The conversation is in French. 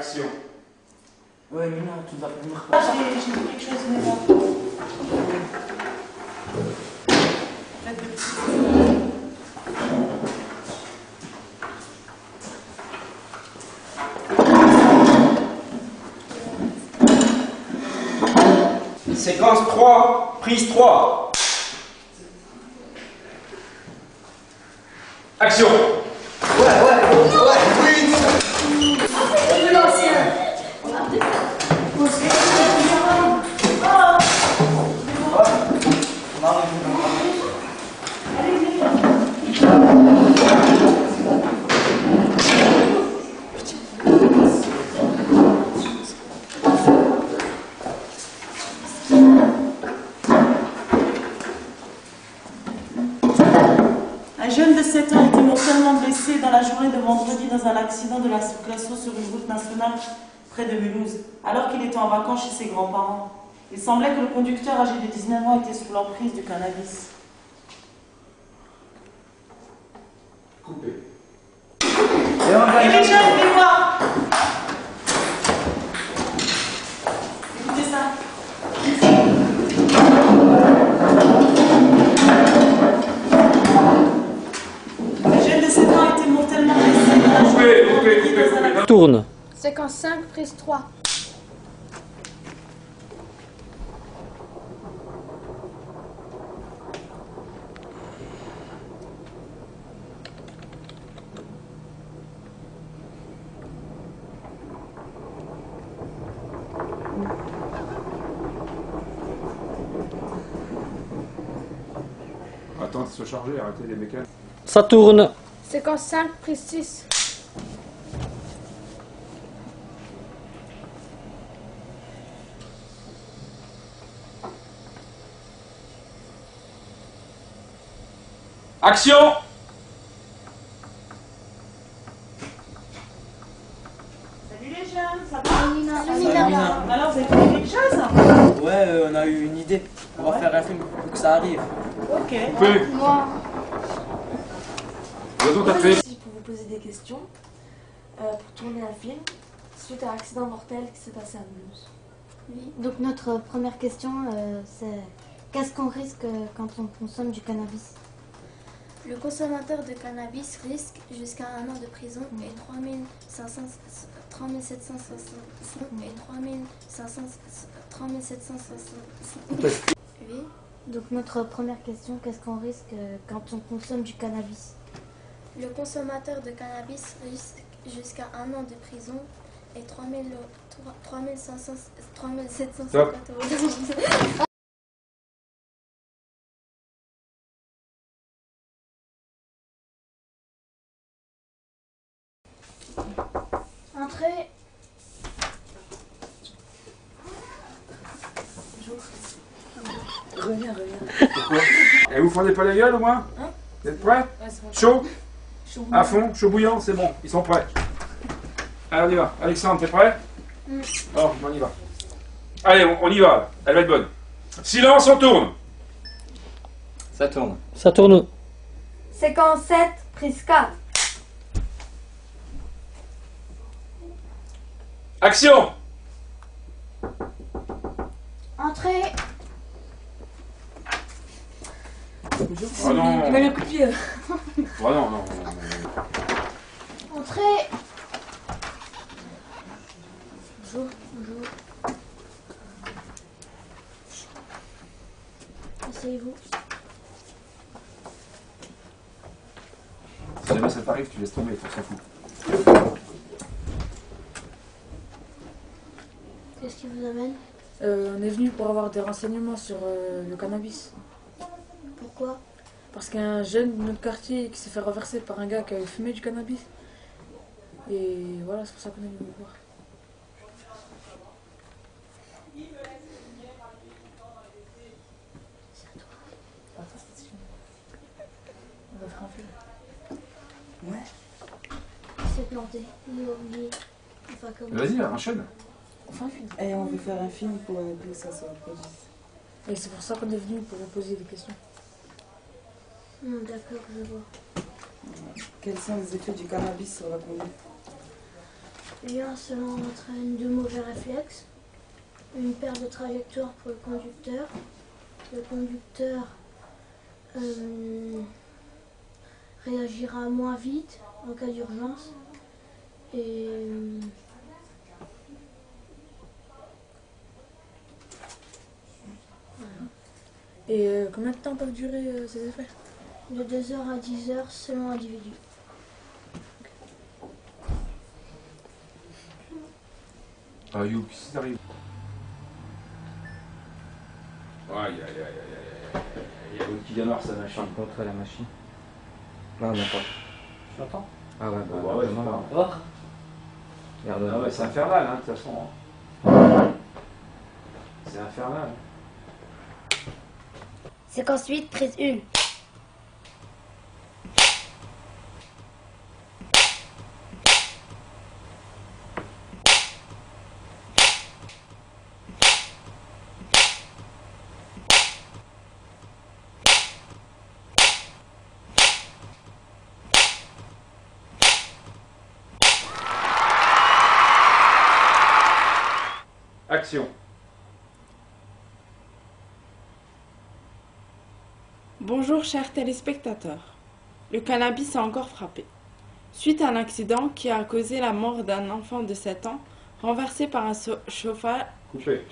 Action. Ouais, Mina, tu vas venir. Ah, j'ai dit quelque chose, mais bon. Faites de petits. Séquence 3, prise 3. Action. Un jeune de 7 ans a été mortellement blessé dans la journée de vendredi dans un accident de la circulation sur une route nationale près de Mulhouse, alors qu'il était en vacances chez ses grands-parents. Il semblait que le conducteur âgé de 19 ans était sous l'emprise du cannabis. Coupé. Et les jeunes, venez voir. Écoutez ça. Un jeune de 7 ans a été mortellement blessé dans la journée de vendredi dans un accident. Tourne. Séquence 5, prise 3. Attends, se charger, arrêtez les mécanes. Ça tourne. Séquence 5, prise 6. Action. Salut les jeunes, ça va? Salut Mina. Alors, vous avez fait quelque chose? Ouais, on a eu une idée. On va faire un film pour que ça arrive. Ok. Coupé. Moi, Raison, t'as fait. Si je peux vous poser des questions pour tourner un film suite à un accident mortel qui s'est passé à Mulhouse. oui. Donc notre première question, c'est qu'est-ce qu'on risque quand on consomme du cannabis? Le consommateur de cannabis risque jusqu'à 1 an de prison et 3760. Oui. Donc notre première question, qu'est-ce qu'on risque quand on consomme du cannabis? Le consommateur de cannabis risque jusqu'à 1 an de prison et 3750 euros. Entrée. Reviens. Et vous fendez pas la gueule au moins? Hein? Vous êtes prêts? Ouais, c'est bon. Chaud? Chaud À fond? Chaud bouillant? C'est bon, ils sont prêts. Allez, on y va. Alexandre, t'es prêt? Alors, on y va. Allez, on y va. Elle va être bonne. Silence, on tourne. Ça tourne. Ça tourne. Séquence 7, prise 4. Action. Entrée. Oh non. Il m'a mis un coup de pied. Oh non, non. Entrée. Bonjour. Asseyez-vous. Si jamais ça t'arrive, tu laisses tomber, on s'en fout. Qu'est-ce qui vous amène? On est venu pour avoir des renseignements sur le cannabis. Pourquoi? Parce qu'il y a un jeune de notre quartier qui s'est fait renverser par un gars qui avait fumé du cannabis. Et voilà, c'est pour ça qu'on est venu vous voir. On va faire un film. Ouais. Il s'est planté. Il a oublié. Enfin, comme... Vas-y, enchaîne. On fait un film. Et on veut faire un film pour que ça se reproduise. Et c'est pour ça qu'on est venu pour vous poser des questions. D'accord, je vois. Quels sont les effets du cannabis sur la conduite? Lien selon entraîne de mauvais réflexes. Une perte de trajectoire pour le conducteur. Le conducteur réagira moins vite en cas d'urgence. Et Et combien de temps peuvent durer ces effets? de 2 heures à 10 heures selon l'individu. Ah, You, qu'est-ce qui t'arrive? Aïe, aïe, aïe, aïe, aïe, aïe. Il y a l'autre qui démarre sa machine. Contre la machine. Non, même pas. Tu l'entends? Ah ouais, Bah ouais, vraiment, c'est là. Voir. Regarde, Ah ouais, c'est infernal, hein, de toute façon. Hein. C'est infernal. Séquence 8, prise 1. Action. Bonjour chers téléspectateurs. Le cannabis a encore frappé. Suite à un accident qui a causé la mort d'un enfant de 7 ans, renversé par un chauffeur, Coupé.